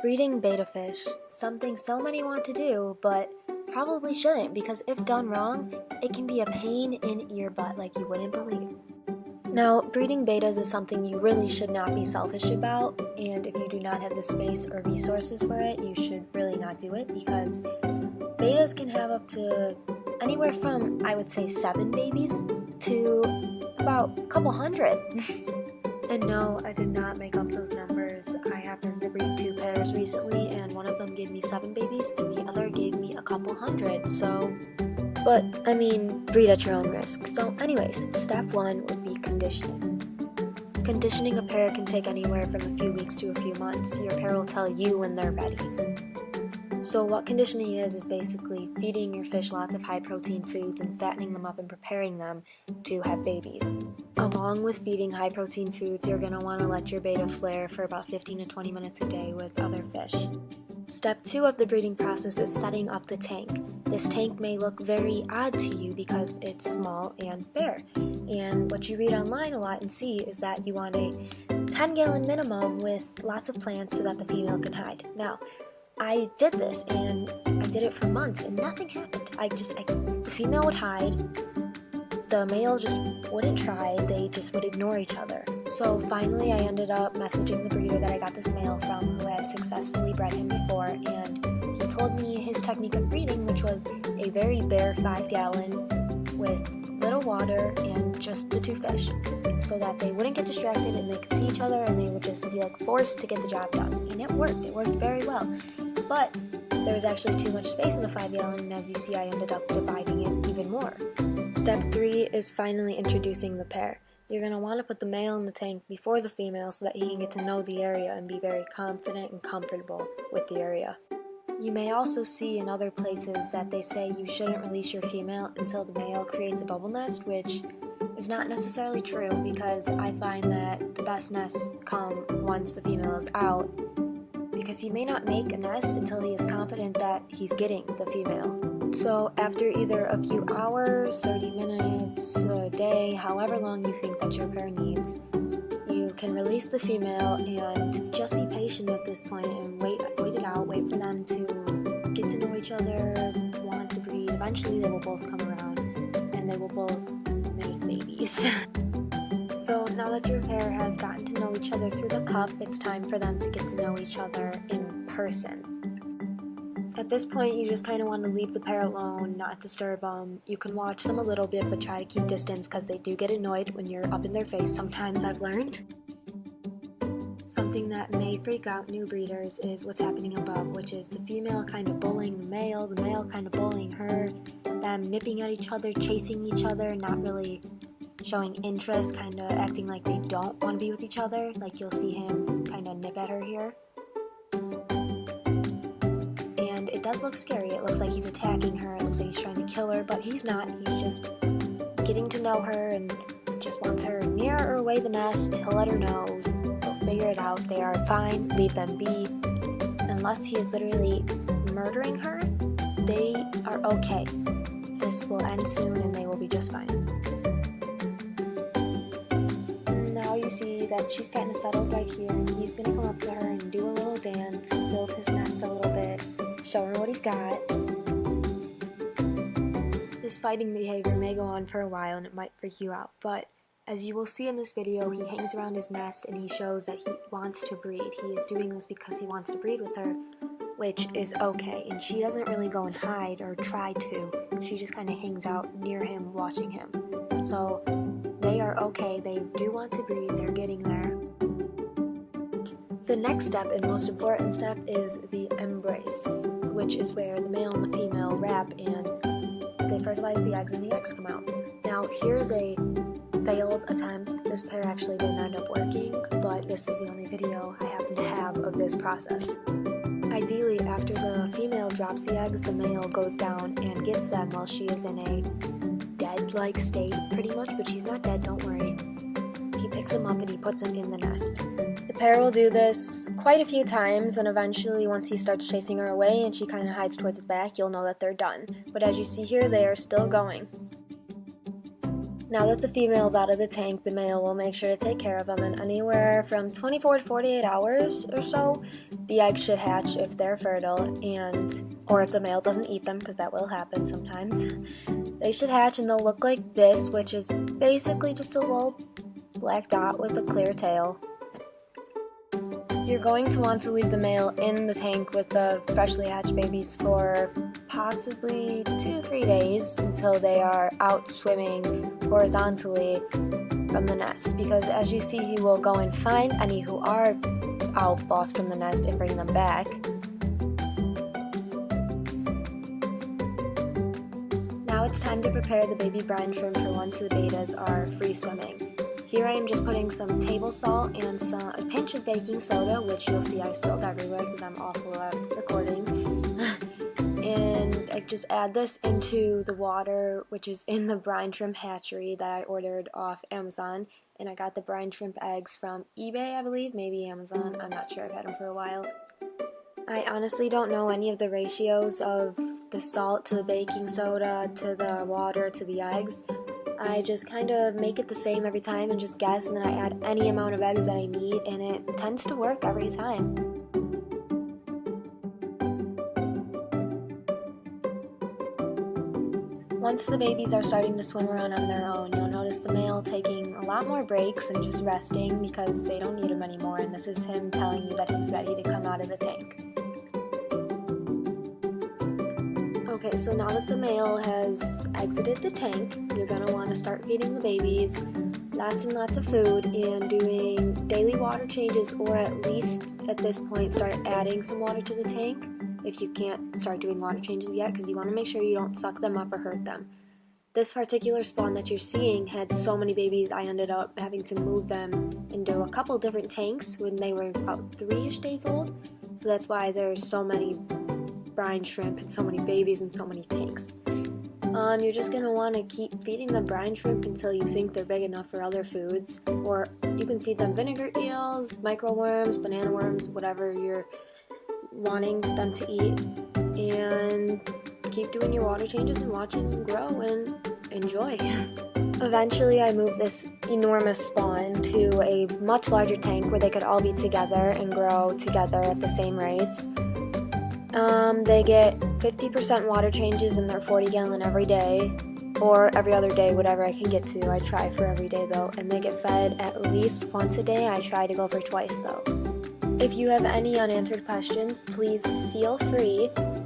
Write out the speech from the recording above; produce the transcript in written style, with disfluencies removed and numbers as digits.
Breeding betta fish, something so many want to do, but probably shouldn't because if done wrong, it can be a pain in your butt like you wouldn't believe. Now, breeding bettas is something you really should not be selfish about, and if you do not have the space or resources for it, you should really not do it because bettas can have up to anywhere from, I would say, 7 babies to about a couple hundred. And no, I did not make up those numbers. I happened to breed 2 pairs recently, and one of them gave me 7 babies, and the other gave me a couple hundred, but, breed at your own risk. So anyways, step 1 would be conditioning. Conditioning a pair can take anywhere from a few weeks to a few months. Your pair will tell you when they're ready. So what conditioning is basically feeding your fish lots of high-protein foods and fattening them up and preparing them to have babies. Along with feeding high-protein foods, you're going to want to let your betta flare for about 15 to 20 minutes a day with other fish. Step 2 of the breeding process is setting up the tank. This tank may look very odd to you because it's small and bare. And what you read online a lot and see is that you want a 10-gallon minimum with lots of plants so that the female can hide. Now, I did this and I did it for months and nothing happened. The female would hide, the male just wouldn't try, they just would ignore each other. So finally I ended up messaging the breeder that I got this male from who had successfully bred him before, and he told me his technique of breeding, which was a very bare 5-gallon with little water and just the 2 fish, so that they wouldn't get distracted and they could see each other and they would just be forced to get the job done. And it worked very well. But there was actually too much space in the 5-gallon, and as you see, I ended up dividing it even more. Step 3 is finally introducing the pair. You're going to want to put the male in the tank before the female so that he can get to know the area and be very confident and comfortable with the area. You may also see in other places that they say you shouldn't release your female until the male creates a bubble nest, which is not necessarily true because I find that the best nests come once the female is out, because he may not make a nest until he is confident that he's getting the female. So after either a few hours, 30 minutes, a day, however long you think that your pair needs, you can release the female and just be patient at this point and wait it out, wait for them to get to know each other, want to breed. Eventually they will both come around and they will both make babies. So now that your pair has gotten to know each other through the cup, it's time for them to get to know each other in person. At this point, you just kind of want to leave the pair alone, not disturb them. You can watch them a little bit, but try to keep distance because they do get annoyed when you're up in their face, sometimes I've learned. Something that may freak out new breeders is what's happening above, which is the female kind of bullying the male kind of bullying her, them nipping at each other, chasing each other, not really showing interest, kind of acting like they don't want to be with each other. Like you'll see him kind of nip at her here. And it does look scary. It looks like he's attacking her. It looks like he's trying to kill her, but he's not. He's just getting to know her and just wants her near or away the nest. He'll let her know. They'll figure it out. They are fine. Leave them be. Unless he is literally murdering her, they are okay. This will end soon and they will be just fine. Now you see that she's kind of settled right here, and he's going to come up to her and do a little dance, build his nest a little bit, show her what he's got. This fighting behavior may go on for a while and it might freak you out, but as you will see in this video, he hangs around his nest and he shows that he wants to breed. He is doing this because he wants to breed with her, which is okay, and she doesn't really go and hide or try to. She just kind of hangs out near him, watching him. So they are okay, they do want to breed, they're getting there. The next step and most important step is the embrace, which is where the male and the female wrap and they fertilize the eggs and the eggs come out. Now here's a failed attempt. This pair actually didn't end up working, but this is the only video I happen to have of this process. Ideally, after the female drops the eggs, the male goes down and gets them while she is in a dead-like state, pretty much, but she's not dead, don't worry. He picks them up and he puts them in the nest. The pair will do this quite a few times, and eventually once he starts chasing her away and she kind of hides towards his back, you'll know that they're done. But as you see here, they are still going. Now that the female's out of the tank, the male will make sure to take care of them, and anywhere from 24 to 48 hours or so, the eggs should hatch if they're fertile, or if the male doesn't eat them, because that will happen sometimes. They should hatch and they'll look like this, which is basically just a little black dot with a clear tail. You're going to want to leave the male in the tank with the freshly hatched babies for possibly 2 to 3 days until they are out swimming horizontally from the nest, because as you see, he will go and find any who are out lost from the nest and bring them back. Now it's time to prepare the baby brine shrimp for once the betas are free swimming. Here I am just putting some table salt and a pinch of baking soda, which you'll see I spilled everywhere because I'm awful at recording. And I just add this into the water, which is in the brine shrimp hatchery that I ordered off Amazon. And I got the brine shrimp eggs from eBay, I believe, maybe Amazon. I'm not sure, I've had them for a while. I honestly don't know any of the ratios of the salt to the baking soda to the water to the eggs. I just kind of make it the same every time and just guess, and then I add any amount of eggs that I need, and it tends to work every time. Once the babies are starting to swim around on their own, you'll notice the male taking a lot more breaks and just resting because they don't need him anymore, and this is him telling you that he's ready to come out of the tank. Okay, so now that the male has exited the tank, you're going to want to start feeding the babies lots and lots of food and doing daily water changes, or at least at this point start adding some water to the tank if you can't start doing water changes yet, because you want to make sure you don't suck them up or hurt them. This particular spawn that you're seeing had so many babies I ended up having to move them into a couple different tanks when they were about 3-ish days old, so that's why there's so many brine shrimp and so many babies and so many tanks. You're just going to want to keep feeding them brine shrimp until you think they're big enough for other foods, or you can feed them vinegar eels, micro worms, banana worms, whatever you're wanting them to eat, and keep doing your water changes and watching them grow and enjoy. Eventually I moved this enormous spawn to a much larger tank where they could all be together and grow together at the same rates. They get 50% water changes in their 40-gallon every day, or every other day, whatever I can get to. I try for every day though, and they get fed at least once a day. I try to go for twice though. If you have any unanswered questions, please feel free